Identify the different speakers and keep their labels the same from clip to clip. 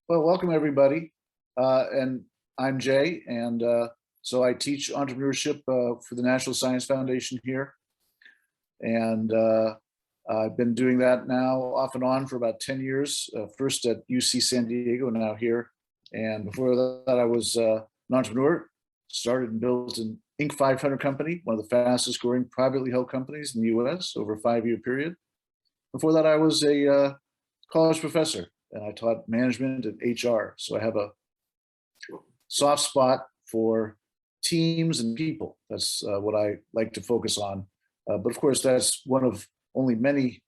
Speaker 1: Well, welcome everybody. And I'm Jay, and so I teach entrepreneurship for the National Science Foundation here. And I've been doing that now off and on for about 10 years, first at UC San Diego, now here. And before that, I was an entrepreneur, started and built an Inc. 500 company, one of the fastest growing privately held companies in the US over a 5-year period. Before that, I was a college professor and I taught management and HR. So I have a soft spot for teams and people. That's what I like to focus on. But of course, that's one of only many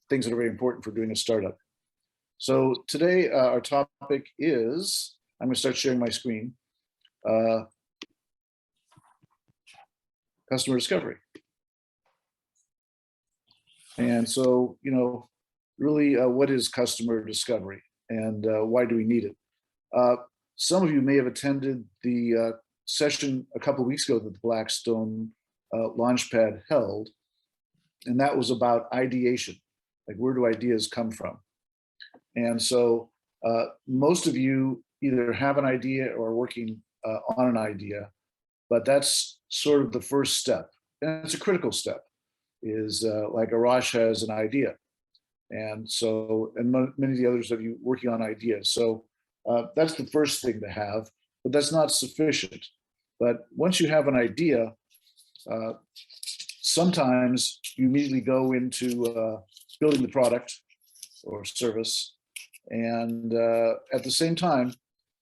Speaker 1: things that are very important for doing a startup. So today, our topic is, I'm going to start sharing my screen, customer discovery. And so, really, what is customer discovery and why do we need it? Some of you may have attended the session a couple of weeks ago that the Blackstone Launchpad held, and that was about ideation, like where do ideas come from? And so most of you either have an idea or are working on an idea, but that's sort of the first step, and it's a critical step. Is like Arash has an idea. And so, and many of the others of you working on ideas. So that's the first thing to have, but that's not sufficient. But once you have an idea, sometimes you immediately go into building the product or service. And at the same time,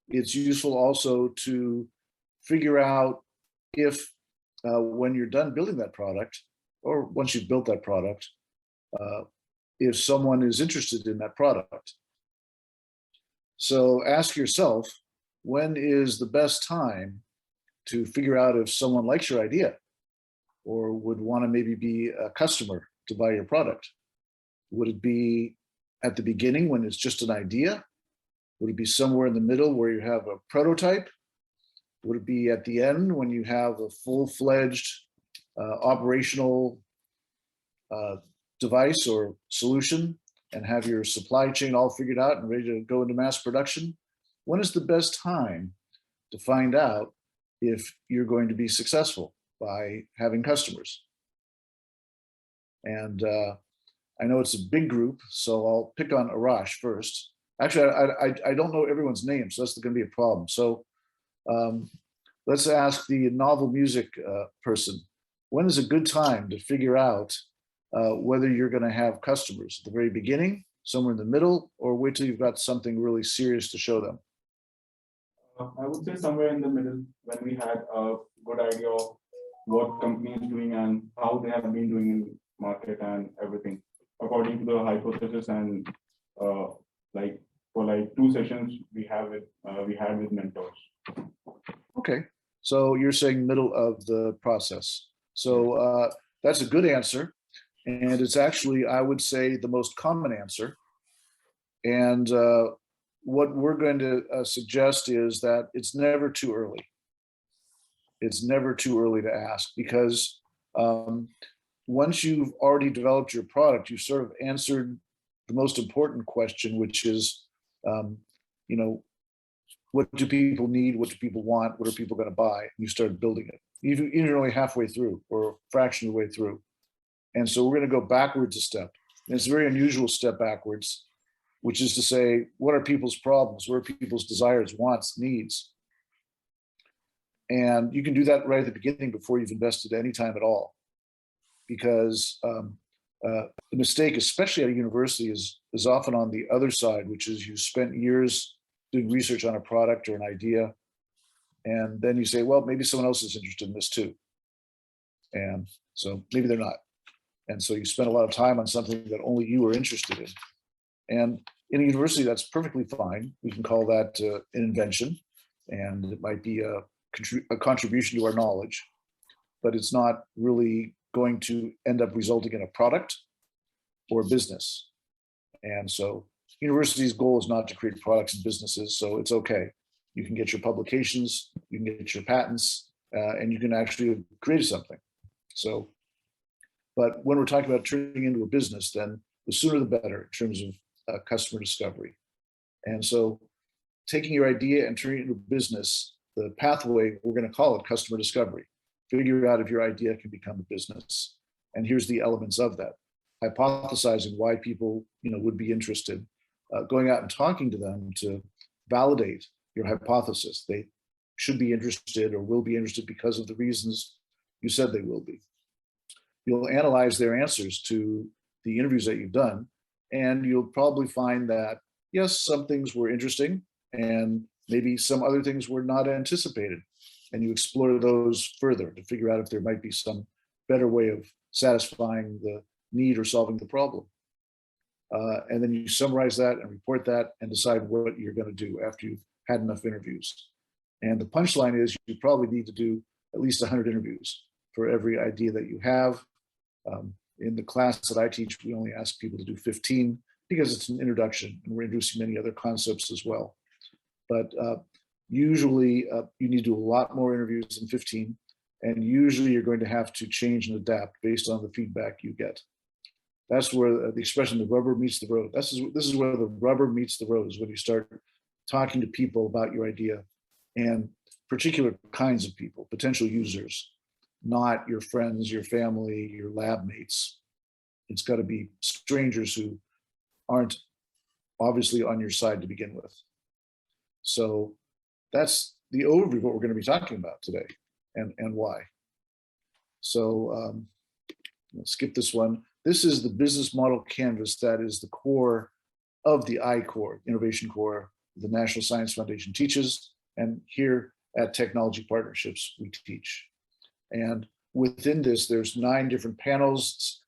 Speaker 1: it's useful also to figure out if when you're done building that product, or once you've built that product, if someone is interested in that product. So ask yourself, when is the best time to figure out if someone likes your idea or would want to maybe be a customer to buy your product? Would it be at the beginning when it's just an idea? Would it be somewhere in the middle where you have a prototype? Would it be at the end when you have a full-fledged operational device or solution and have your supply chain all figured out and ready to go into mass production? When is the best time to find out if you're going to be successful by having customers? And I know it's a big group, so I'll pick on Arash first. Actually, I don't know everyone's name, so that's going to be a problem. So let's ask the novel music person. When is a good time to figure out whether you're going to have customers? At the very beginning, somewhere in the middle, or wait till you've got something really serious to show them?
Speaker 2: I would say somewhere in the middle, when we had a good idea of what company is doing and how they have been doing in market and everything, according to the hypothesis. And like for like 2 sessions we had with mentors.
Speaker 1: Okay, so you're saying middle of the process. So that's a good answer. And it's actually, I would say, the most common answer. And what we're going to suggest is that it's never too early. It's never too early to ask, because once you've already developed your product, you've sort of answered the most important question, which is, what do people need? What do people want? What are people going to buy? And you start building it. You're only halfway through or a fraction of the way through. And so we're going to go backwards a step. And it's a very unusual step backwards, which is to say, what are people's problems? What are people's desires, wants, needs? And you can do that right at the beginning before you've invested any time at all. Because the mistake, especially at a university, is often on the other side, which is you spent years doing research on a product or an idea. And then you say, well, maybe someone else is interested in this too. And so maybe they're not. And so you spend a lot of time on something that only you are interested in. And in a university, that's perfectly fine. We can call that an invention, and it might be a contribution to our knowledge, but it's not really going to end up resulting in a product or a business. And so university's goal is not to create products and businesses, so it's okay. You can get your publications, you can get your patents, and you can actually create something. So, but when we're talking about turning into a business, then the sooner the better in terms of customer discovery. And so taking your idea and turning it into business, the pathway, we're going to call it customer discovery. Figure out if your idea can become a business. And here's the elements of that. Hypothesizing why people would be interested, going out and talking to them to validate your hypothesis. They should be interested or will be interested because of the reasons you said they will be. You'll analyze their answers to the interviews that you've done, and you'll probably find that, yes, some things were interesting and maybe some other things were not anticipated. And you explore those further to figure out if there might be some better way of satisfying the need or solving the problem. And then you summarize that and report that and decide what you're going to do after you've had enough interviews. And the punchline is you probably need to do at least 100 interviews for every idea that you have. In the class that I teach, we only ask people to do 15 because it's an introduction and we're introducing many other concepts as well. But usually you need to do a lot more interviews than 15. And usually you're going to have to change and adapt based on the feedback you get. That's where the expression, the rubber meets the road. This is where the rubber meets the road, is when you start talking to people about your idea, and particular kinds of people, potential users, not your friends, your family, your lab mates. It's got to be strangers who aren't obviously on your side to begin with. So that's the overview of what we're going to be talking about today and why. So let's skip this one. This is the business model canvas that is the core of the I-Core, Innovation Core, the National Science Foundation teaches, and here at Technology Partnerships, we teach. And within this, there's 9 different panels.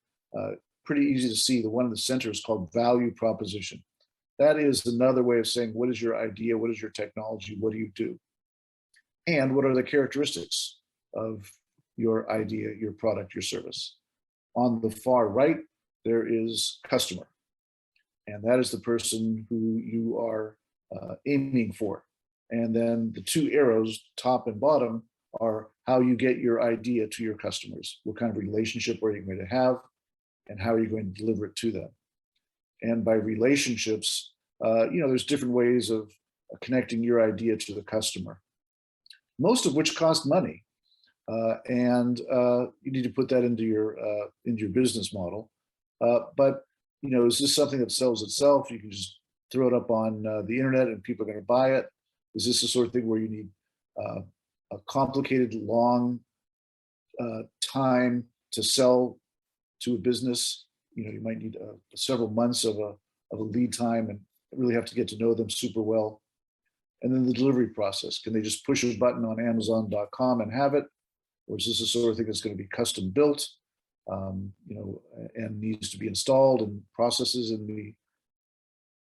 Speaker 1: Pretty easy to see. The one in the center is called value proposition. That is another way of saying, what is your idea? What is your technology? What do you do? And what are the characteristics of your idea, your product, your service? On the far right, there is customer. And that is the person who you are aiming for. And then the 2 arrows, top and bottom, are how you get your idea to your customers. What kind of relationship are you going to have, and how are you going to deliver it to them? And by relationships, there's different ways of connecting your idea to the customer, most of which cost money. And you need to put that into your business model. But is this something that sells itself? You can just throw it up on the internet and people are going to buy it. Is this the sort of thing where you need a complicated, long time to sell to a business? You might need several months of a lead time and really have to get to know them super well. And then the delivery process. Can they just push a button on Amazon.com and have it? Or is this the sort of thing that's going to be custom built, and needs to be installed, and processes in the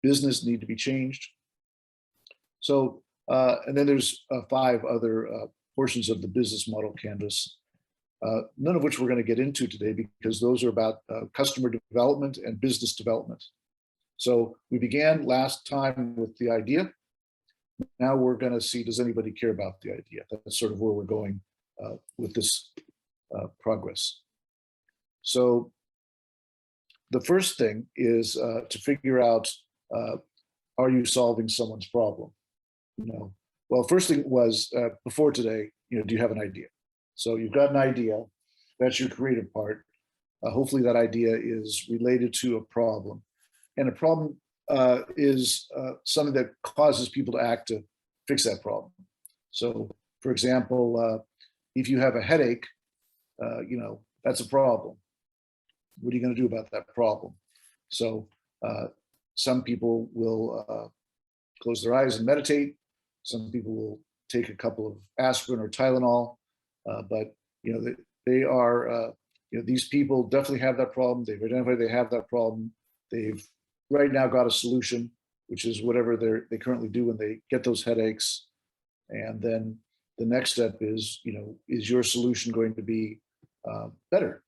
Speaker 1: business need to be changed? So, and then there's 5 other portions of the business model canvas, none of which we're going to get into today because those are about customer development and business development. So we began last time with the idea. Now we're going to see, does anybody care about the idea? That's sort of where we're going with this progress. So the first thing is to figure out, are you solving someone's problem? Well, first thing was before today, do you have an idea? So you've got an idea, that's your creative part. Hopefully that idea is related to a problem. And a problem is something that causes people to act to fix that problem. So for example, if you have a headache, that's a problem. What are you going to do about that problem? So some people will close their eyes and meditate. Some people will take a couple of aspirin or Tylenol, but they are these people definitely have that problem. They've identified they have that problem. They've right now got a solution, which is whatever they currently do when they get those headaches. And then the next step is, is your solution going to be better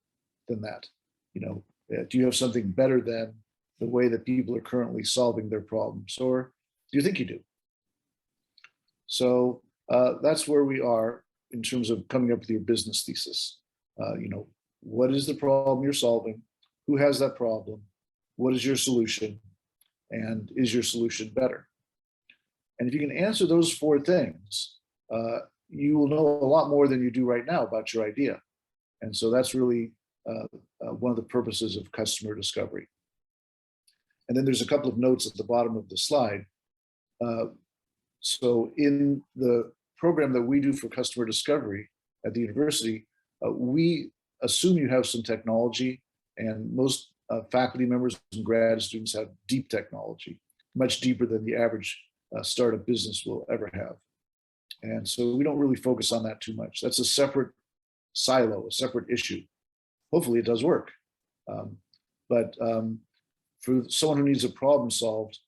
Speaker 1: than that? Do you have something better than the way that people are currently solving their problems, or do you think you do? So that's where we are in terms of coming up with your business thesis. What is the problem you're solving? Who has that problem? What is your solution? And is your solution better? And if you can answer those 4 things, you will know a lot more than you do right now about your idea. And so that's really one of the purposes of customer discovery. And then there's a couple of notes at the bottom of the slide. So in the program that we do for customer discovery at the university, we assume you have some technology, and most faculty members and grad students have deep technology, much deeper than the average startup business will ever have. And so we don't really focus on that too much. That's a separate silo, a separate issue. Hopefully it does work. But for someone who needs a problem solved,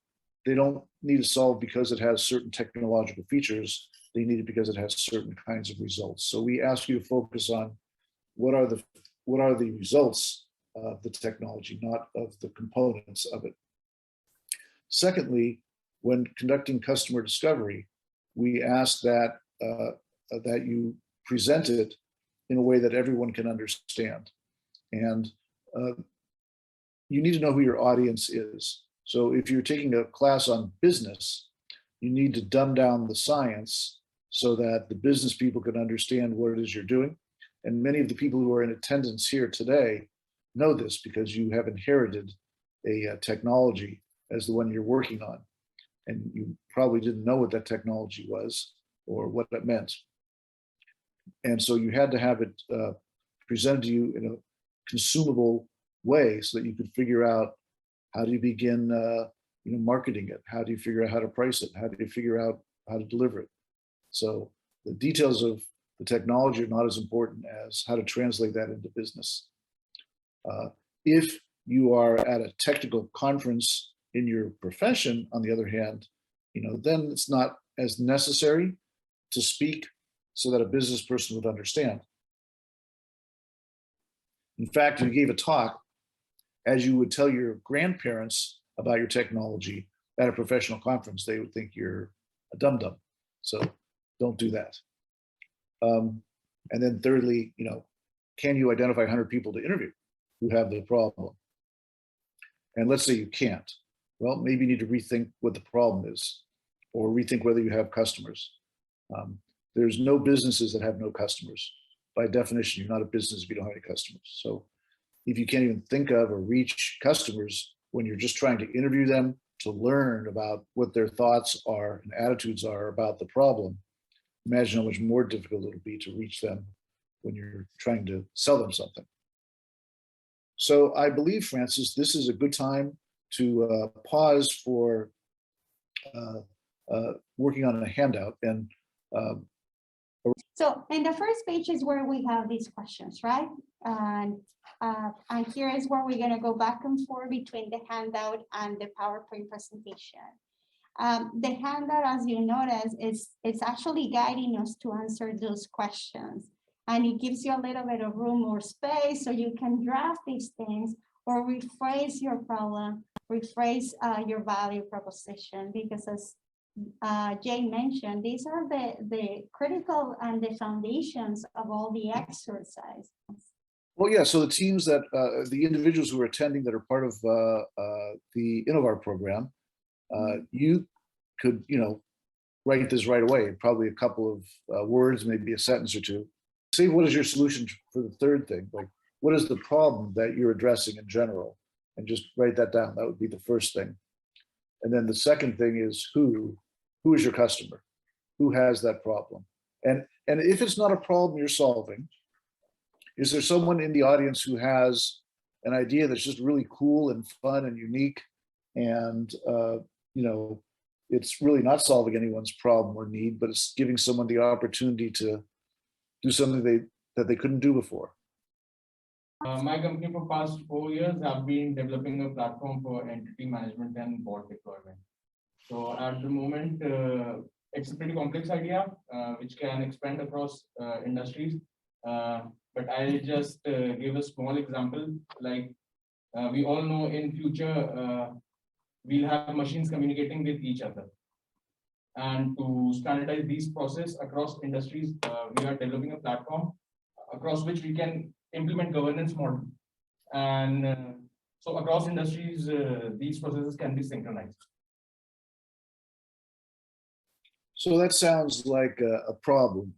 Speaker 1: they don't need it solved because it has certain technological features. They need it because it has certain kinds of results. So we ask you to focus on what are the results of the technology, not of the components of it. Secondly, when conducting customer discovery, we ask that that you present it in a way that everyone can understand. And you need to know who your audience is. So if you're taking a class on business, you need to dumb down the science so that the business people can understand what it is you're doing. And many of the people who are in attendance here today know this because you have inherited a technology as the one you're working on. And you probably didn't know what that technology was or what it meant. And so you had to have it presented to you in a consumable way so that you could figure out how do you begin marketing it? How do you figure out how to price it? How do you figure out how to deliver it? So the details of the technology are not as important as how to translate that into business. If you are at a technical conference in your profession, on the other hand, then it's not as necessary to speak so that a business person would understand. In fact, if you gave a talk, as you would tell your grandparents about your technology at a professional conference, they would think you're a dum-dum. So don't do that. And then thirdly, can you identify 100 people to interview who have the problem? And let's say you can't. Well, maybe you need to rethink what the problem is, or rethink whether you have customers. There's no businesses that have no customers. By definition, you're not a business if you don't have any customers. So if you can't even think of or reach customers when you're just trying to interview them to learn about what their thoughts are and attitudes are about the problem, imagine how much more difficult it'll be to reach them when you're trying to sell them something. So I believe, Francis, this is a good time to pause for working on a handout. And
Speaker 3: so in the first page is where we have these questions, right? And here is where we're going to go back and forth between the handout and the PowerPoint presentation. The handout, as you notice, it's actually guiding us to answer those questions. And it gives you a little bit of room or space so you can draft these things or rephrase your problem, rephrase your value proposition, because as Jay mentioned, these are the critical and the foundations of all the exercises.
Speaker 1: Well, yeah, so the teams that, the individuals who are attending that are part of the Innovar program, you could, write this right away, probably a couple of words, maybe a sentence or two. Say, what is your solution for the third thing? Like, what is the problem that you're addressing in general? And just write that down. That would be the first thing. And then the second thing is who is your customer? Who has that problem? And if it's not a problem you're solving, is there someone in the audience who has an idea that's just really cool and fun and unique, and it's really not solving anyone's problem or need, but it's giving someone the opportunity to do something that they couldn't do before?
Speaker 2: My company for past 4 years have been developing a platform for entity management and bot deployment. So at the moment, it's a pretty complex idea, which can expand across industries. But I'll just give a small example. Like we all know in future, we'll have machines communicating with each other. And to standardize these processes across industries, we are developing a platform across which we can implement governance model. And so across industries, these processes can be synchronized.
Speaker 1: So that sounds like a problem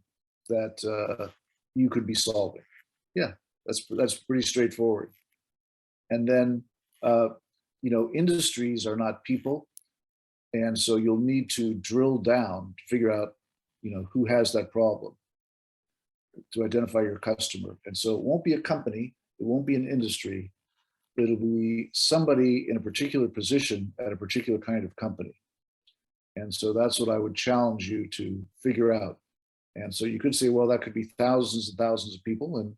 Speaker 1: that you could be solving. Yeah, that's pretty straightforward. And then, you know, industries are not people. And so you'll need to drill down to figure out, you know, who has that problem, to identify your customer. And so it won't be a company, it won't be an industry, it'll be somebody in a particular position at a particular kind of company. And so that's what I would challenge you to figure out. And so you could say, well, that could be thousands and thousands of people, and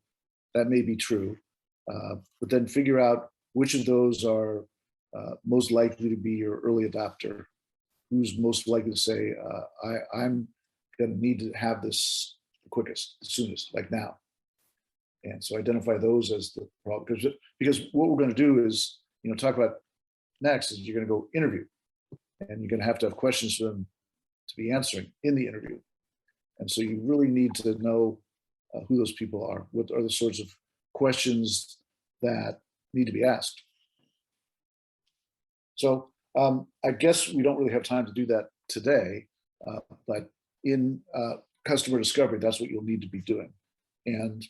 Speaker 1: that may be true. But then figure out which of those are most likely to be your early adopter, who's most likely to say, I'm going to need to have this the quickest, the soonest, like now. And so identify those as the problem, because what we're going to do is, you know, talk about next is you're going to go interview, and you're going to have questions for them to be answering in the interview. And so you really need to know who those people are. What are the sorts of questions that need to be asked? So I guess we don't really have time to do that today, but in customer discovery, that's what you'll need to be doing. And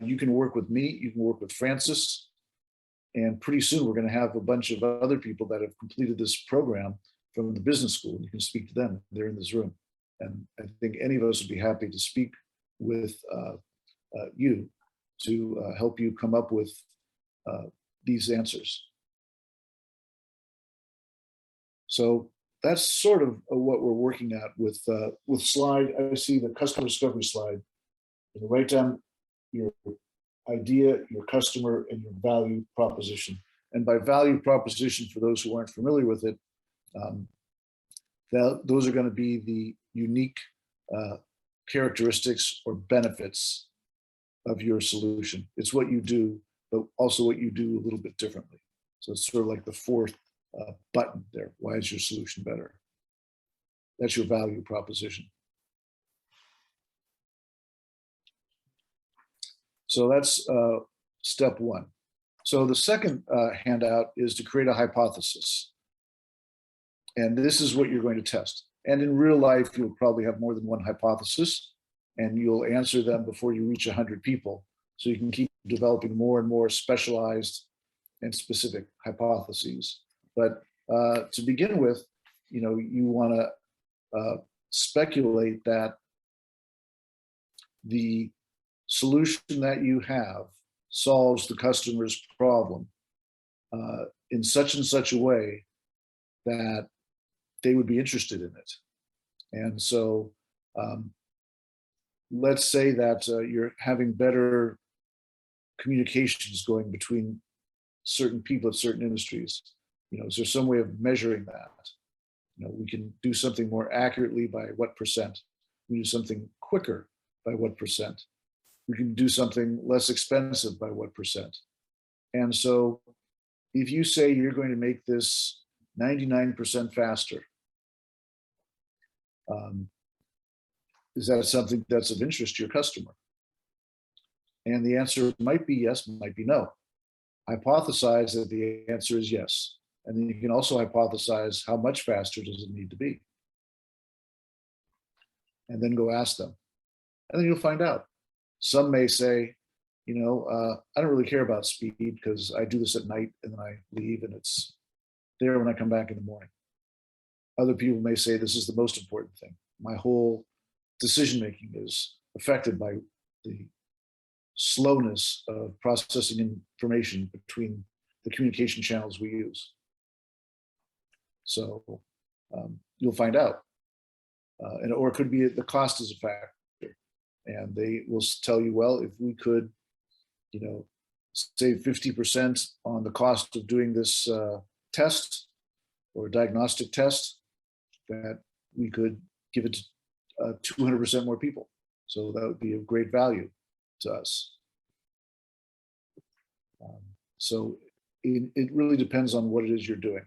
Speaker 1: you can work with me, you can work with Francis, and pretty soon we're going to have a bunch of other people that have completed this program from the business school. You can speak to them, they're in this room. And I think any of us would be happy to speak with you to help you come up with these answers. So that's sort of what we're working at with slide. I see the customer discovery slide. You write down your idea, your customer, and your value proposition. And by value proposition, for those who aren't familiar with it, those are going to be the unique characteristics or benefits of your solution. It's what you do, but also what you do a little bit differently. So it's sort of like the fourth button there. Why is your solution better? That's your value proposition. So that's step one. So the second handout is to create a hypothesis. And this is what you're going to test. And in real life, you'll probably have more than one hypothesis, and you'll answer them before you reach 100 people. So you can keep developing more and more specialized and specific hypotheses. But to begin with, you know, you want to speculate that the solution that you have solves the customer's problem in such and such a way that they would be interested in it. And so let's say that you're having better communications going between certain people at certain industries. You know, is there some way of measuring that? You know, we can do something more accurately by what percent? We do something quicker by what percent? We can do something less expensive by what percent? And so if you say you're going to make this 99% faster, is that something that's of interest to your customer? And the answer might be yes, might be no. Hypothesize that the answer is yes. And then you can also hypothesize how much faster does it need to be? And then go ask them. And then you'll find out. Some may say, you know, I don't really care about speed because I do this at night and then I leave and it's there when I come back in the morning. Other people may say this is the most important thing. My whole decision-making is affected by the slowness of processing information between the communication channels we use. So you'll find out. Or it could be the cost is a factor. And they will tell you, well, if we could, you know, save 50% on the cost of doing this test or diagnostic test, that we could give it to 200% more people. So that would be of great value to us. So it really depends on what it is you're doing.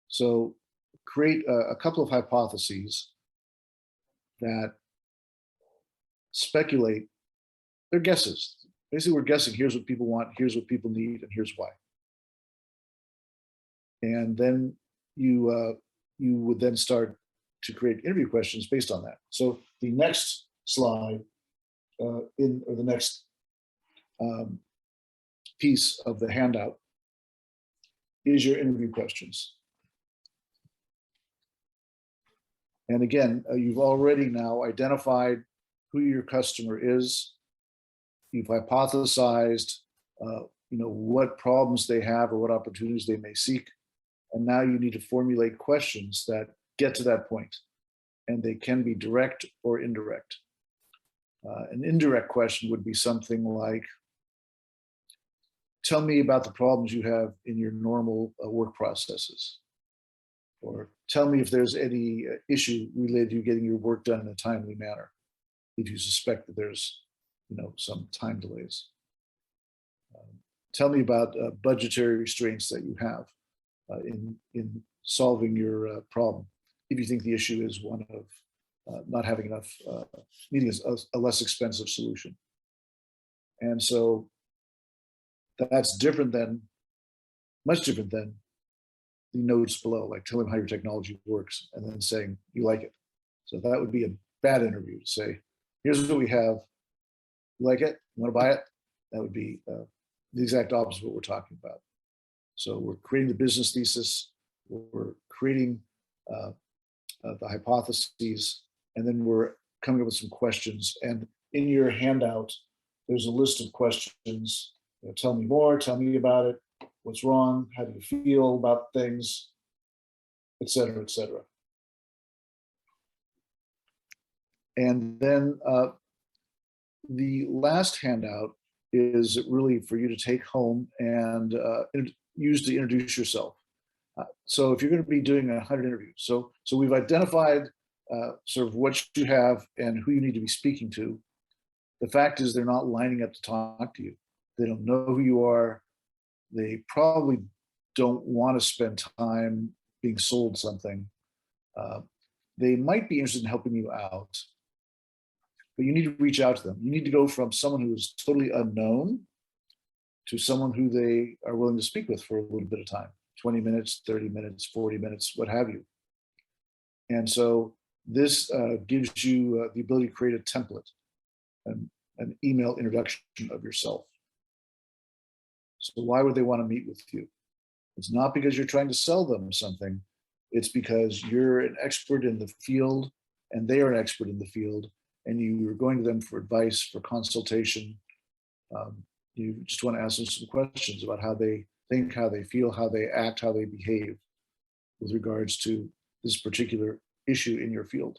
Speaker 1: So create a couple of hypotheses that speculate. They're guesses. Basically, we're guessing, here's what people want, here's what people need, and here's why. And then you would then start to create interview questions based on that. So the next slide or the next piece of the handout is your interview questions. And again, you've already now identified who your customer is. You've hypothesized, what problems they have or what opportunities they may seek. And now you need to formulate questions that get to that point. And they can be direct or indirect. An indirect question would be something like, tell me about the problems you have in your normal work processes. Or tell me if there's any issue related to you getting your work done in a timely manner, if you suspect that there's some time delays. Tell me about budgetary restraints that you have in solving your problem, if you think the issue is one of not having enough, needing a less expensive solution. And so that's much different than the notes below, like tell them how your technology works and then saying you like it. So that would be a bad interview to say, here's what we have, you like it, you want to buy it? That would be the exact opposite of what we're talking about. So we're creating the business thesis, we're creating the hypotheses, and then we're coming up with some questions. And in your handout, there's a list of questions. Tell me more, tell me about it, what's wrong, how do you feel about things, et cetera, et cetera. And then the last handout is really for you to take home and use to introduce yourself. So if you're going to be doing 100 interviews, so we've identified sort of what you have and who you need to be speaking to. The fact is they're not lining up to talk to you. They don't know who you are. They probably don't want to spend time being sold something. They might be interested in helping you out, but you need to reach out to them. You need to go from someone who is totally unknown to someone who they are willing to speak with for a little bit of time, 20 minutes, 30 minutes, 40 minutes, what have you. And so this gives you the ability to create a template, an email introduction of yourself. So why would they want to meet with you? It's not because you're trying to sell them something. It's because you're an expert in the field and they are an expert in the field, and you are going to them for advice, for consultation. You just want to ask them some questions about how they think, how they feel, how they act, how they behave with regards to this particular issue in your field.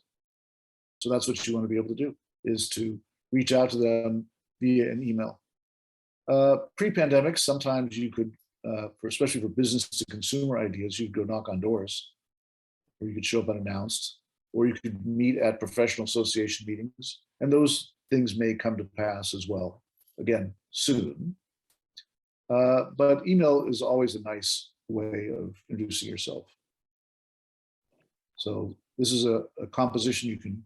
Speaker 1: So that's what you want to be able to do, is to reach out to them via an email. Pre-pandemic, sometimes you could, especially for business to consumer ideas, you'd go knock on doors, or you could show up unannounced, or you could meet at professional association meetings, and those things may come to pass as well, again, soon. But email is always a nice way of introducing yourself. So this is a composition you can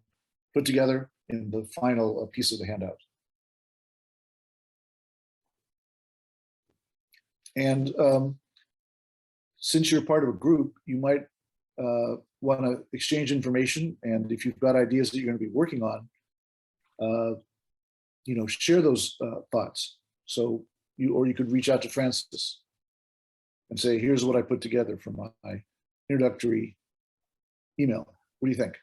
Speaker 1: put together in the final piece of the handout. And since you're part of a group, you might want to exchange information. And if you've got ideas that you're going to be working on, share those thoughts. So you could reach out to Francis and say, here's what I put together for my introductory email. What do you think?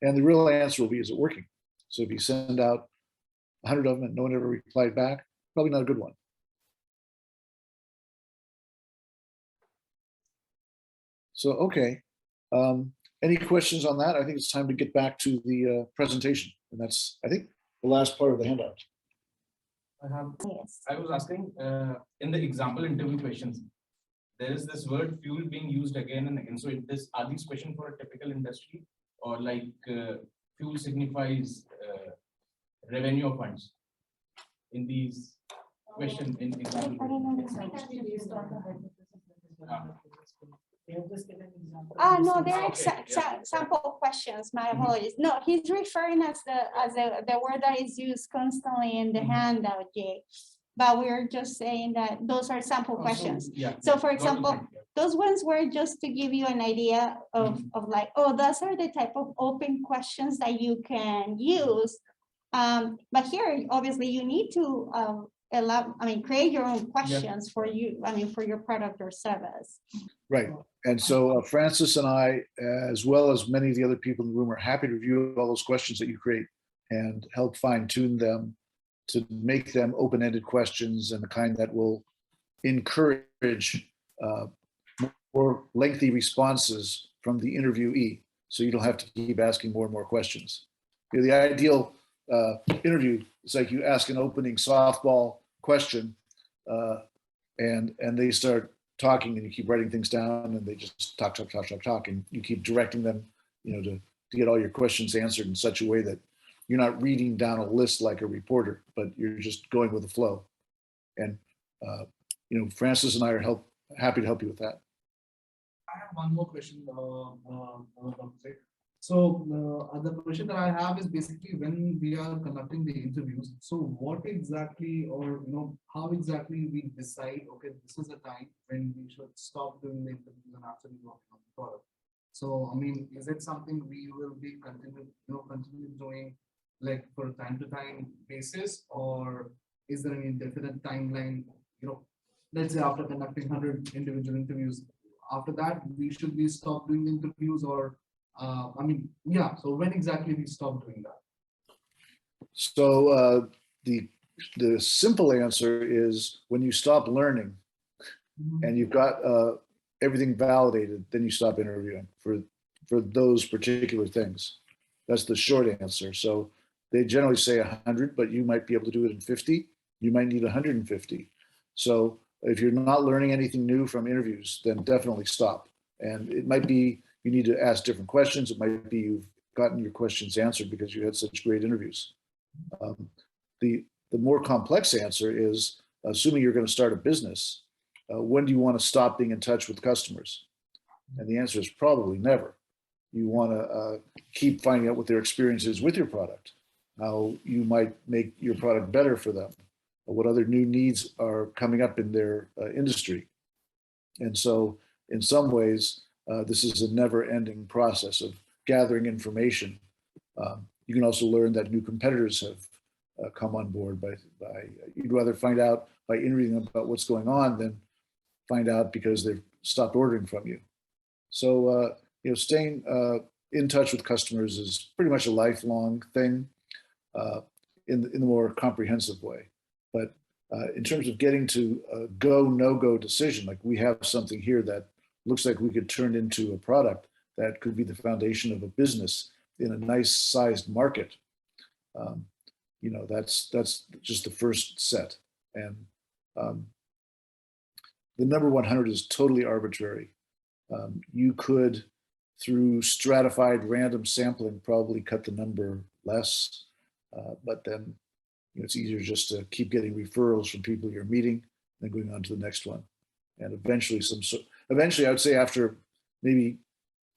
Speaker 1: And the real answer will be, is it working? So if you send out 100 of them and no one ever replied back, probably not a good one. So, okay. Any questions on that? I think it's time to get back to the presentation. And that's, I think, the last part of the handout.
Speaker 4: I was asking, in the example interview questions, there is this word fuel being used again and again. So are these questions for a typical industry, or like fuel signifies revenue or funds in these questions?
Speaker 3: No, they're
Speaker 4: Okay,
Speaker 3: sample questions. My apologies. No, he's referring as the word that is used constantly in the handout, Jay. but we're just saying that those are sample
Speaker 4: Also,
Speaker 3: questions.
Speaker 4: yeah.
Speaker 3: So for
Speaker 4: got the
Speaker 3: example,
Speaker 4: point, yeah.
Speaker 3: those ones were just to give you an idea of, like, oh, those are the type of open questions that you can use. But here, obviously, you need to create your own questions for you, for your product or service.
Speaker 1: Right. And so Francis and I, as well as many of the other people in the room, are happy to review all those questions that you create and help fine tune them to make them open-ended questions and the kind that will encourage more lengthy responses from the interviewee. So you don't have to keep asking more and more questions. The ideal interview is like you ask an opening softball question and they start talking and you keep writing things down and they just talk, and you keep directing them, to get all your questions answered in such a way that you're not reading down a list like a reporter, but you're just going with the flow. And, Francis and I are happy to help you with that.
Speaker 5: I have one more question. So the question that I have is basically when we are conducting the interviews, so what exactly, or how exactly we decide, okay, this is the time when we should stop doing the interviews and actually working on the product. So, is it something we will be continue doing like for time to time basis, or is there any definite timeline? Let's say after conducting 100 individual interviews, after that we should be stop doing the interviews, or so when exactly we stop doing that?
Speaker 1: So the simple answer is when you stop learning and you've got everything validated, then you stop interviewing for those particular things. That's the short answer. So they generally say 100, but you might be able to do it in 50. You might need 150. So if you're not learning anything new from interviews, then definitely stop. And it might be you need to ask different questions. It might be you've gotten your questions answered because you had such great interviews. The more complex answer is, assuming you're going to start a business, when do you want to stop being in touch with customers? And the answer is probably never. You want to keep finding out what their experience is with your product, how you might make your product better for them, what other new needs are coming up in their industry. And so in some ways, this is a never-ending process of gathering information. You can also learn that new competitors have come on board by you'd rather find out by interviewing them about what's going on than find out because they've stopped ordering from you. So staying in touch with customers is pretty much a lifelong thing in the more comprehensive way. But in terms of getting to a go, no-go decision, like we have something here that looks like we could turn into a product that could be the foundation of a business in a nice sized market. That's just the first set. And the number 100 is totally arbitrary. You could, through stratified random sampling, probably cut the number less, but then it's easier just to keep getting referrals from people you're meeting, then going on to the next one. And eventually I would say after maybe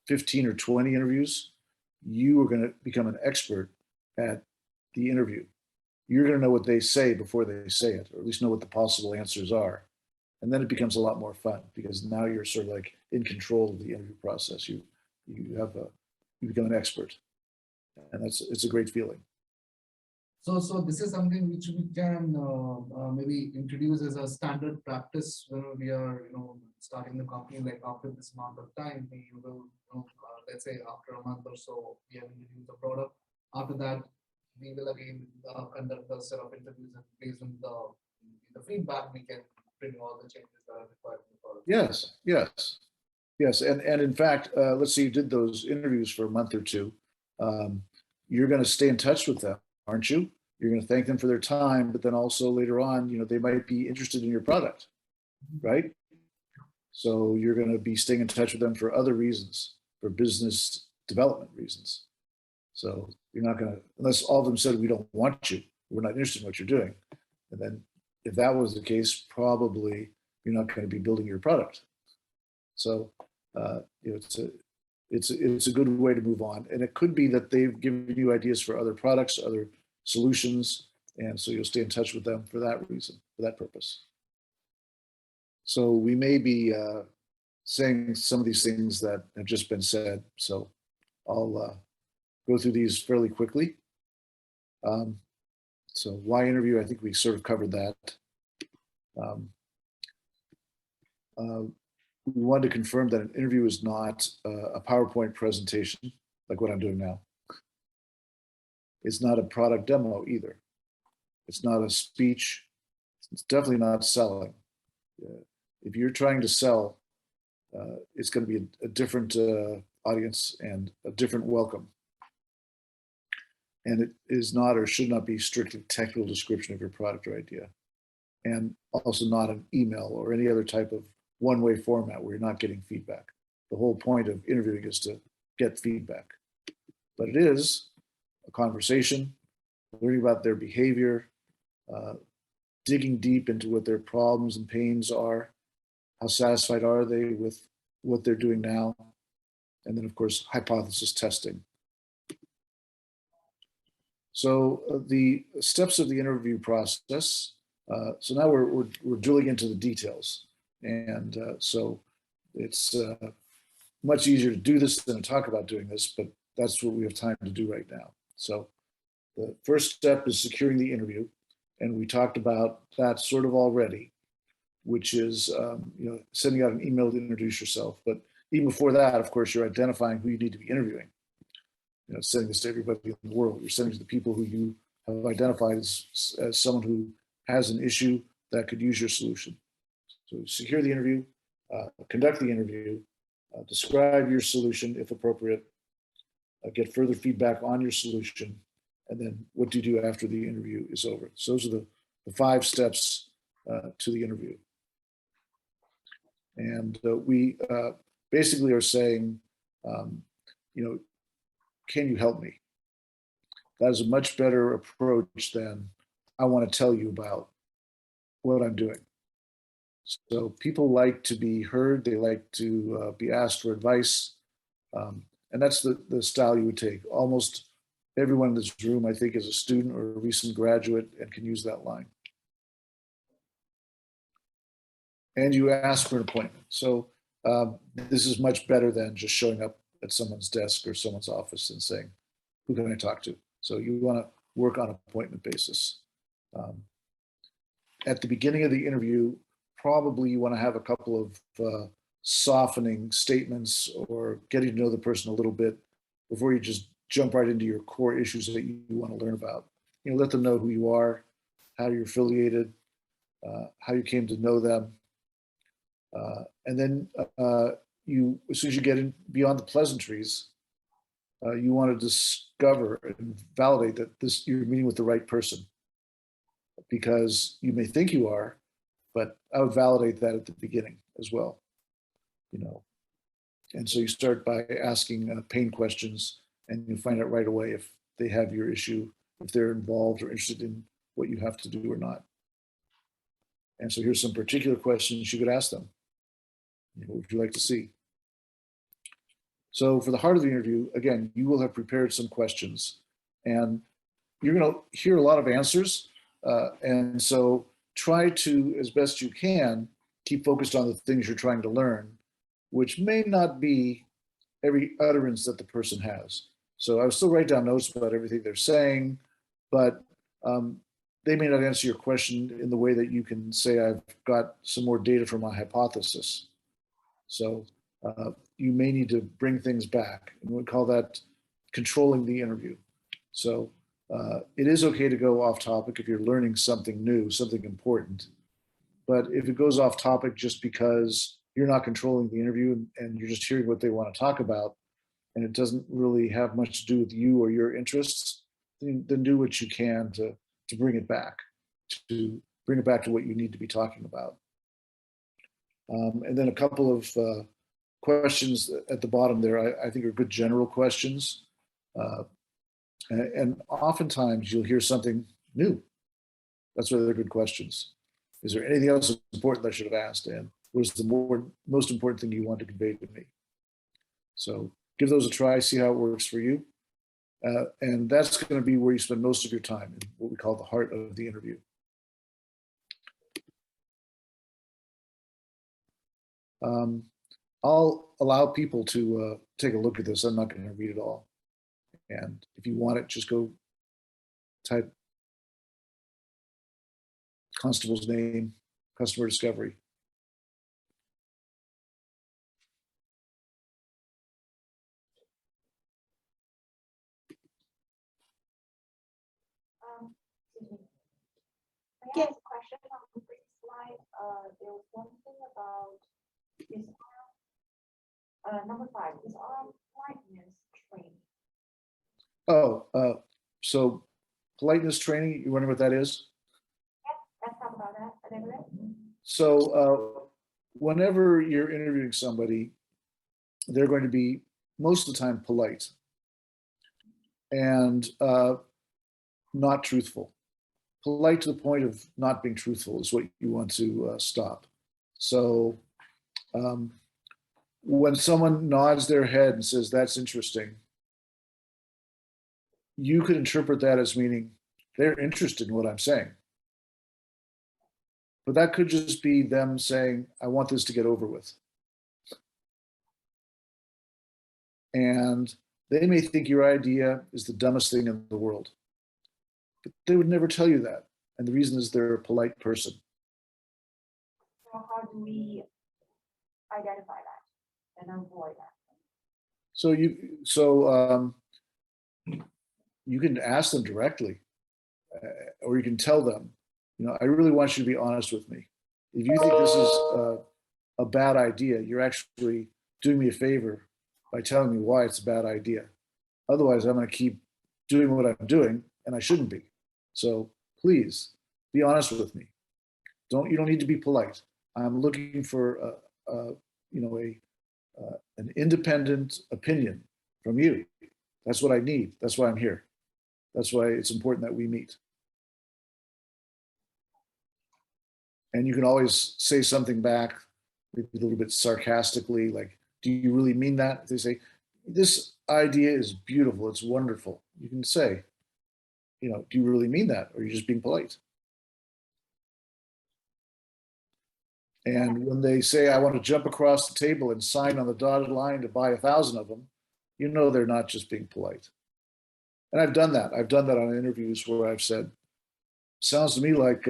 Speaker 1: 15 or 20 interviews, you are going to become an expert at the interview. You're going to know what they say before they say it, or at least know what the possible answers are. And then it becomes a lot more fun because now you're sort of like in control of the interview process. You become an expert, and it's a great feeling.
Speaker 5: So this is something which we can maybe introduce as a standard practice when we are starting the company. Like after this amount of time, we will let's say after a month or so, we have introduced the product. After that, we will again conduct a set of interviews, and based on the feedback, we can bring all the changes that are required in the product.
Speaker 1: Yes. And in fact, let's say you did those interviews for a month or two. You're going to stay in touch with them, aren't you? You're going to thank them for their time, but then also later on, they might be interested in your product, right? So you're going to be staying in touch with them for other reasons, for business development reasons. So you're not going to, unless all of them said, we don't want you, we're not interested in what you're doing. And then if that was the case, probably you're not going to be building your product. So it's a good way to move on. And it could be that they've given you ideas for other products, other solutions, And so you'll stay in touch with them for that reason, for that purpose. So we may be saying some of these things that have just been said. So I'll go through these fairly quickly. So why interview? I think we sort of covered that. We wanted to confirm that an interview is not a PowerPoint presentation like what I'm doing now. It's not a product demo either. It's not a speech. It's definitely not selling. If you're trying to sell, it's going to be a different audience and a different welcome. And it is not or should not be strictly technical description of your product or idea. And also not an email or any other type of one-way format where you're not getting feedback. The whole point of interviewing is to get feedback. But it is a conversation, learning about their behavior, digging deep into what their problems and pains are, how satisfied are they with what they're doing now, and then of course, hypothesis testing. So the steps of the interview process. So now we're drilling into the details, and so it's much easier to do this than to talk about doing this, but that's what we have time to do right now. So the first step is securing the interview, and we talked about that sort of already, which is sending out an email to introduce yourself. But even before that, of course, you're identifying who you need to be interviewing. Sending this to everybody in the world. You're sending to the people who you have identified as someone who has an issue that could use your solution. So secure the interview, conduct the interview, describe your solution if appropriate, get further feedback on your solution, and then what do you do after the interview is over? So those are the 5 steps to the interview. And we basically are saying, can you help me? That is a much better approach than I want to tell you about what I'm doing. So people like to be heard. They like to be asked for advice. And that's the style you would take. Almost everyone in this room, I think, is a student or a recent graduate and can use that line. And you ask for an appointment. So this is much better than just showing up at someone's desk or someone's office and saying, who can I talk to? So you want to work on an appointment basis. At the beginning of the interview, probably you want to have a couple of softening statements or getting to know the person a little bit before you just jump right into your core issues that you want to learn about. Let them know who you are, how you're affiliated, how you came to know them. And then as soon as you get in beyond the pleasantries, you want to discover and validate that you're meeting with the right person, because you may think you are, but I would validate that at the beginning as well. And so you start by asking pain questions, and you find out right away if they have your issue, if they're involved or interested in what you have to do or not. And so here's some particular questions you could ask them. What would you like to see? So for the heart of the interview, again, you will have prepared some questions, and you're going to hear a lot of answers. And so try to, as best you can, keep focused on the things you're trying to learn, which may not be every utterance that the person has. So I would still write down notes about everything they're saying, but they may not answer your question in the way that you can say, I've got some more data from my hypothesis. So you may need to bring things back, and we call that controlling the interview. So it is okay to go off topic if you're learning something new, something important. But if it goes off topic just because you're not controlling the interview and you're just hearing what they want to talk about, and it doesn't really have much to do with you or your interests, then do what you can to bring it back, to what you need to be talking about. And then a couple of questions at the bottom there, I think are good general questions. And oftentimes you'll hear something new. That's why they're good questions. Is there anything else important I should have asked? And what is the most important thing you want to convey to me? So give those a try, see how it works for you. And that's going to be where you spend most of your time, in what we call the heart of the interview. I'll allow people to take a look at this. I'm not going to read it all. And if you want it, just go type Constable's name, customer discovery.
Speaker 6: Excuse me. May I
Speaker 3: Yeah.
Speaker 6: ask a question on the previous slide? There was one thing about is number 5 is our politeness training.
Speaker 1: Oh, so politeness training, you wonder what that is?
Speaker 6: Let's talk about that a little bit.
Speaker 1: So whenever you're interviewing somebody, they're going to be most of the time polite and not truthful. Polite to the point of not being truthful is what you want to stop. So when someone nods their head and says, that's interesting, you could interpret that as meaning they're interested in what I'm saying. But that could just be them saying, I want this to get over with. And they may think your idea is the dumbest thing in the world. But they would never tell you that. And the reason is they're a polite person.
Speaker 6: So how do we identify that and avoid that?
Speaker 1: So you can ask them directly, or you can tell them, you know, I really want you to be honest with me. If you think this is a bad idea, you're actually doing me a favor by telling me why it's a bad idea. Otherwise, I'm going to keep doing what I'm doing, and I shouldn't be. So please be honest with me. You don't need to be polite. I'm looking for an independent opinion from you. That's what I need. That's why I'm here. That's why it's important that we meet. And you can always say something back, maybe a little bit sarcastically, like, do you really mean that? If they say, this idea is beautiful, it's wonderful, you can say, you know, do you really mean that? Or are you just being polite? And when they say, I want to jump across the table and sign on the dotted line to buy 1,000 of them, you know they're not just being polite. And I've done that. I've done that on interviews where I've said, sounds to me like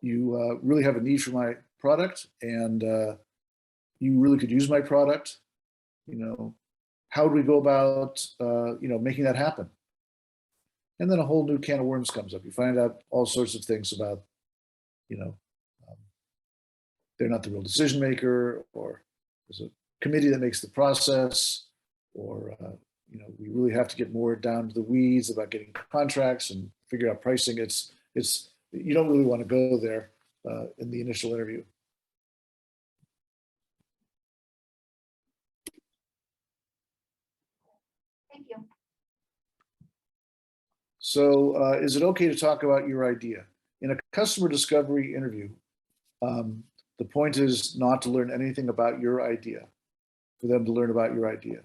Speaker 1: you really have a need for my product, and you really could use my product. You know, how do we go about making that happen? And then a whole new can of worms comes up. You find out all sorts of things about, they're not the real decision maker, or there's a committee that makes the process, or we really have to get more down to the weeds about getting contracts and figure out pricing. It's you don't really want to go there in the initial interview.
Speaker 6: Thank you.
Speaker 1: So is it okay to talk about your idea? In a customer discovery interview, the point is not to learn anything about your idea, for them to learn about your idea.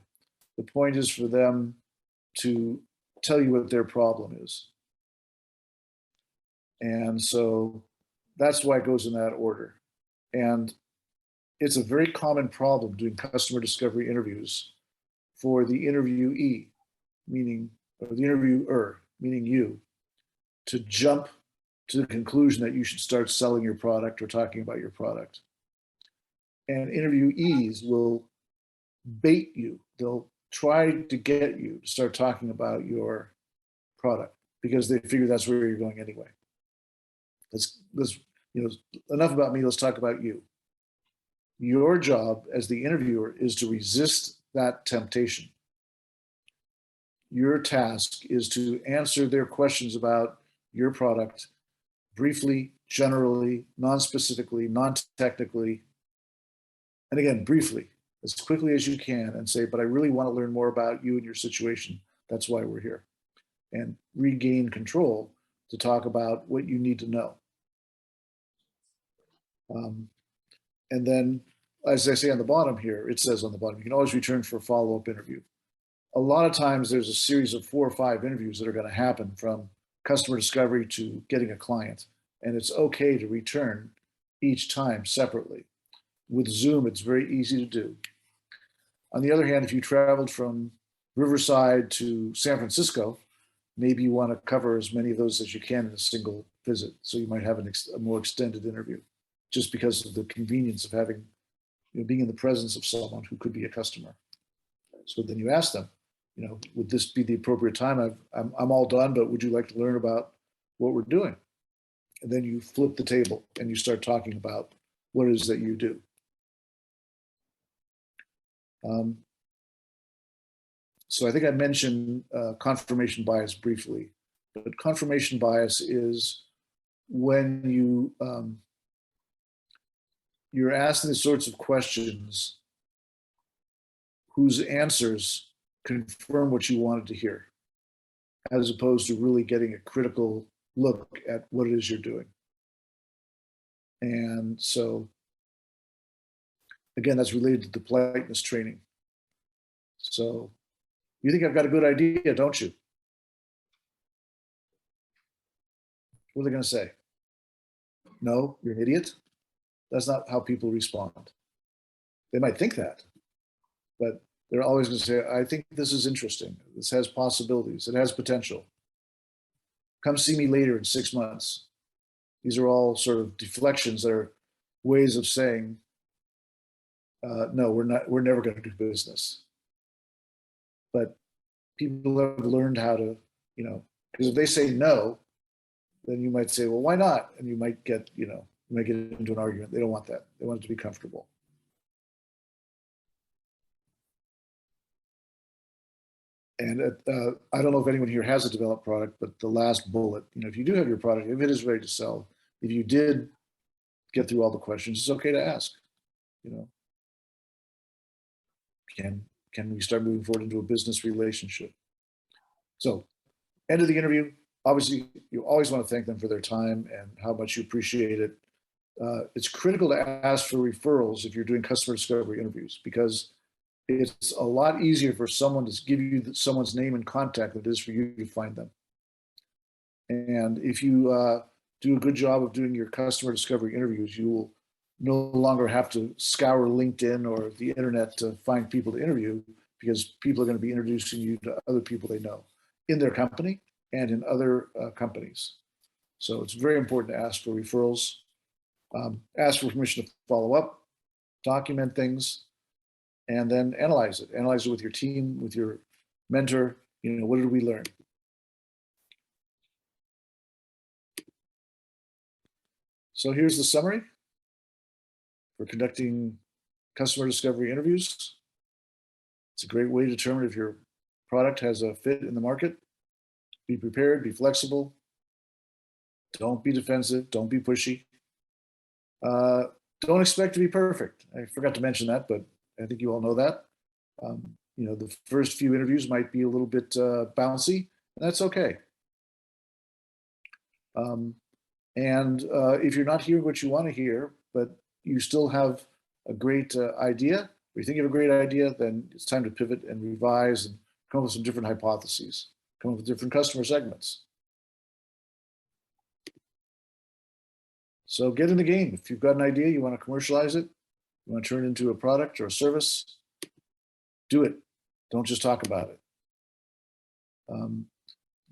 Speaker 1: The point is for them to tell you what their problem is. And so that's why it goes in that order. And it's a very common problem doing customer discovery interviews for the interviewee, or the interviewer, meaning you, to jump to the conclusion that you should start selling your product or talking about your product. And interviewees will bait you. They'll try to get you to start talking about your product because they figure that's where you're going anyway. Let's enough about me, let's talk about you. Your job as the interviewer is to resist that temptation. Your task is to answer their questions about your product briefly, generally, non-specifically, non-technically, and again, briefly, as quickly as you can, and say, but I really want to learn more about you and your situation. That's why we're here. And regain control to talk about what you need to know. And then, as I say on the bottom here, it says on the bottom, you can always return for a follow-up interview. a lot of times there's a series of 4 or 5 interviews that are going to happen from customer discovery to getting a client. And it's okay to return each time separately. With Zoom, it's very easy to do. On the other hand, if you traveled from Riverside to San Francisco, maybe you want to cover as many of those as you can in a single visit. So you might have a more extended interview just because of the convenience of having, being in the presence of someone who could be a customer. So then you ask them, would this be the appropriate time? I'm all done, but would you like to learn about what we're doing? And then you flip the table and you start talking about what it is that you do. So I think I mentioned confirmation bias briefly, but confirmation bias is when you're asking the sorts of questions whose answers confirm what you wanted to hear, as opposed to really getting a critical look at what it is you're doing. And so, again, that's related to the politeness training. So, you think I've got a good idea, don't you? What are they going to say? No, you're an idiot. That's not how people respond. They might think that, but they're always going to say, I think this is interesting. This has possibilities. It has potential. Come see me later in 6 months. These are all sort of deflections that are ways of saying, no, we're never going to do business. But people have learned how to, because if they say no, then you might say, well, why not? And you might get, you might get into an argument. They don't want that. They want it to be comfortable. And I don't know if anyone here has a developed product, but the last bullet, if you do have your product, if it is ready to sell, if you did get through all the questions, it's okay to ask, can we start moving forward into a business relationship? So, end of the interview, obviously, you always want to thank them for their time and how much you appreciate it. It's critical to ask for referrals if you're doing customer discovery interviews, because it's a lot easier for someone to give you someone's name and contact than it is for you to find them. And if you do a good job of doing your customer discovery interviews, you will no longer have to scour LinkedIn or the internet to find people to interview, because people are going to be introducing you to other people they know in their company and in other companies. So it's very important to ask for referrals, ask for permission to follow up, document things, and then analyze it. Analyze it with your team, with your mentor. What did we learn? So here's the summary for conducting customer discovery interviews. It's a great way to determine if your product has a fit in the market. Be prepared, be flexible. Don't be defensive, don't be pushy. Don't expect to be perfect. I forgot to mention that, but I think you all know that. The first few interviews might be a little bit bouncy, and that's okay. And if you're not hearing what you want to hear, but you still have a great idea, or you think you have a great idea, then it's time to pivot and revise and come up with some different hypotheses, come up with different customer segments. So get in the game. If you've got an idea, you want to commercialize it, you want to turn it into a product or a service, do it. Don't just talk about it.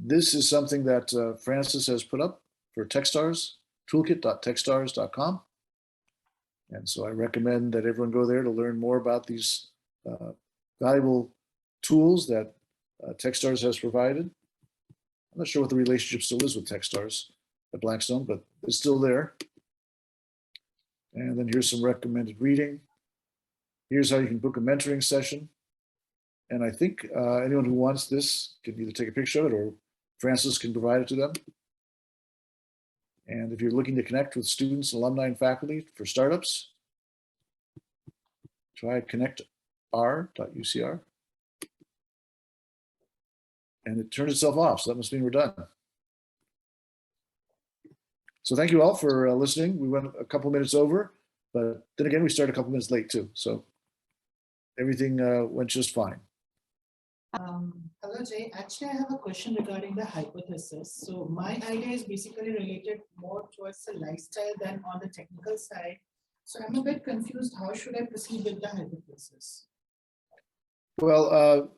Speaker 1: This is something that Francis has put up for Techstars, toolkit.techstars.com. And so I recommend that everyone go there to learn more about these valuable tools that Techstars has provided. I'm not sure what the relationship still is with Techstars at Blackstone, but it's still there. And then here's some recommended reading. Here's how you can book a mentoring session. And I think anyone who wants this can either take a picture of it or Francis can provide it to them. And if you're looking to connect with students, alumni, and faculty for startups, try connectr.ucr. And it turned itself off, so that must mean we're done. So thank you all for listening. We went a couple minutes over, but then again, we started a couple minutes late too. So everything went just fine.
Speaker 5: Hello, Jay. Actually, I have a question regarding the hypothesis. So my idea is basically related more towards the lifestyle than on the technical side. So I'm a bit confused. How should I proceed with the hypothesis?
Speaker 1: Well,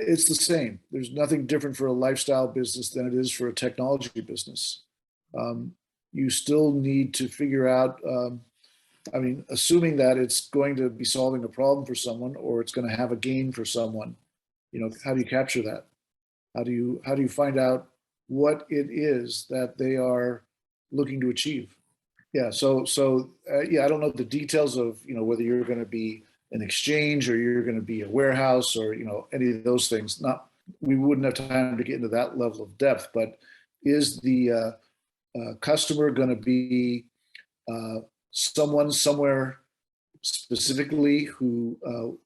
Speaker 1: it's the same. There's nothing different for a lifestyle business than it is for a technology business. You still need to figure out, I mean, assuming that it's going to be solving a problem for someone or it's going to have a gain for someone, you know, how do you capture that? How do you find out what it is that they are looking to achieve? Yeah, yeah, I don't know the details of, you know, whether you're going to be an exchange or you're going to be a warehouse or, you know, any of those things. Not, we wouldn't have time to get into that level of depth, but is the customer going to be someone somewhere specifically who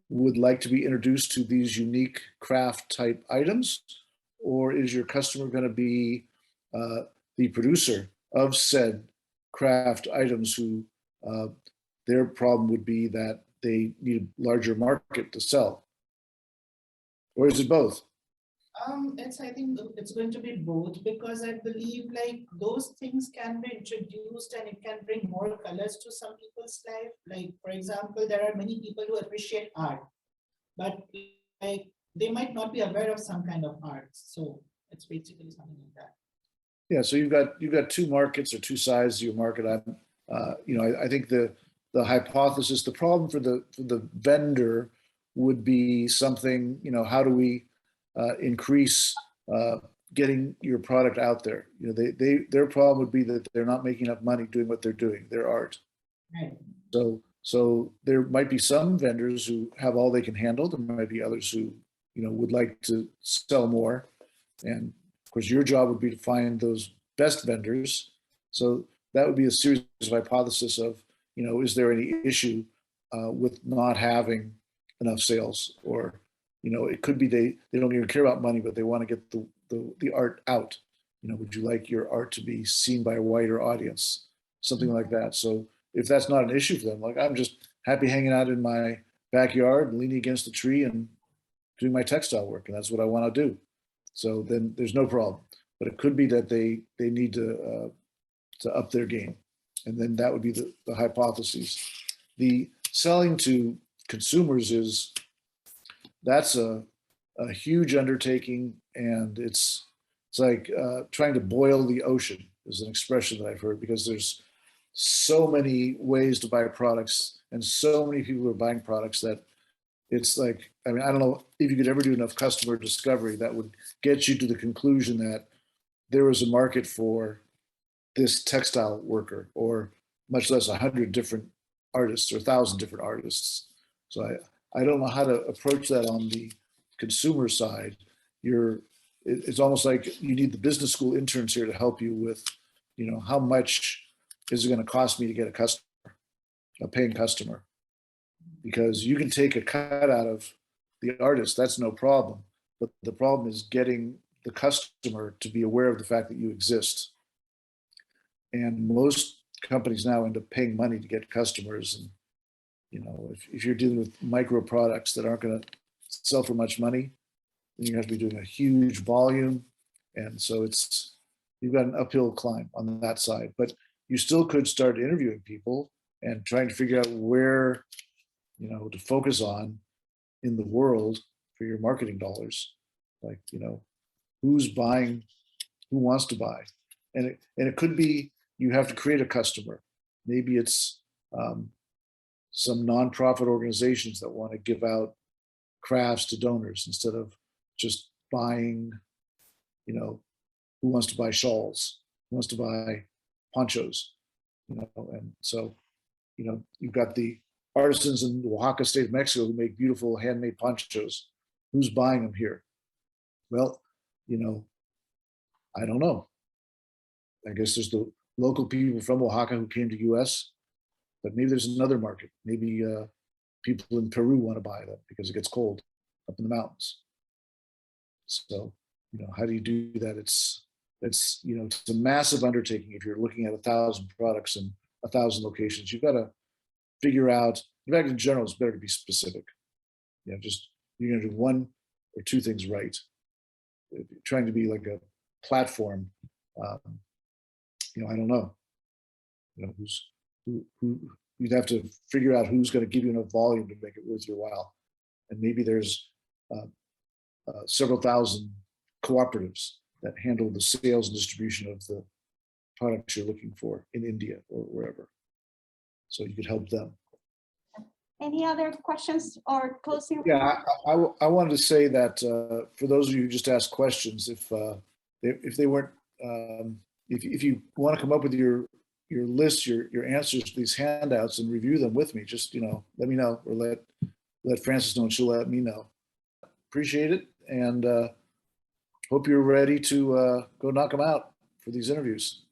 Speaker 1: would like to be introduced to these unique craft type items? Or is your customer going to be the producer of said craft items who their problem would be that they need a larger market to sell? Or is it both?
Speaker 5: I think it's going to be both, because I believe like those things can be introduced and it can bring more colors to some people's life. Like, for example, there are many people who appreciate art, but like they might not be aware of some kind of art. So it's basically something like that.
Speaker 1: Yeah, so you've got two markets or two sides of your market. You know, I think the hypothesis, the problem for the vendor would be something, you know, how do we increase getting your product out there? You know, their problem would be that they're not making enough money doing what they're doing, their art.
Speaker 5: Right.
Speaker 1: So there might be some vendors who have all they can handle. There might be others who, you know, would like to sell more. And of course, your job would be to find those best vendors. So that would be a series of hypothesis of, you know, is there any issue with not having enough sales? Or, you know, it could be they don't even care about money, but they want to get the art out. You know, would you like your art to be seen by a wider audience? Something like that. So if that's not an issue for them, like I'm just happy hanging out in my backyard, leaning against a tree and doing my textile work, and that's what I want to do. So then there's no problem. But it could be that they need to up their game, and then that would be the hypotheses. The selling to consumers that's a huge undertaking, and it's like trying to boil the ocean is an expression that I've heard, because there's so many ways to buy products and so many people are buying products that it's like, I mean, I don't know if you could ever do enough customer discovery that would get you to the conclusion that there is a market for this textile worker, or much less 100 different artists or 1,000 different artists. So I don't know how to approach that on the consumer side. It's almost like you need the business school interns here to help you with, you know, how much is it going to cost me to get a customer, a paying customer? Because you can take a cut out of the artist, that's no problem. But the problem is getting the customer to be aware of the fact that you exist. And most companies now end up paying money to get customers. And, you know, if you're dealing with micro products that aren't going to sell for much money, then you have to be doing a huge volume. And so you've got an uphill climb on that side. But you still could start interviewing people and trying to figure out where, you know, to focus on in the world for your marketing dollars. Like, you know, who's buying, who wants to buy. And it could be you have to create a customer. Maybe it's some nonprofit organizations that want to give out crafts to donors instead of just buying, you know, who wants to buy shawls, who wants to buy ponchos, you know. And so, you know, you've got the artisans in the Oaxaca state of Mexico who make beautiful handmade ponchos. Who's buying them here? Well, you know, I don't know. I guess there's the local people from Oaxaca who came to US, but maybe there's another market. Maybe people in Peru want to buy them because it gets cold up in the mountains. So, you know, how do you do that? It's, you know, it's a massive undertaking. If you're looking at 1,000 products in 1,000 locations, you've got to figure out, in fact, in general, it's better to be specific. You know, just, you're going to do one or two things right. If you're trying to be like a platform, I don't know. Who you'd have to figure out who's going to give you enough volume to make it worth your while. And maybe there's several thousand cooperatives that handle the sales and distribution of the products you're looking for in India or wherever. So you could help them.
Speaker 3: Any other questions or closing?
Speaker 1: Yeah, I wanted to say that for those of you who just asked questions, if they weren't, if you want to come up with your list, your answers to these handouts and review them with me, just let me know, or let Frances know, and she'll let me know. Appreciate it, and hope you're ready to go knock them out for these interviews.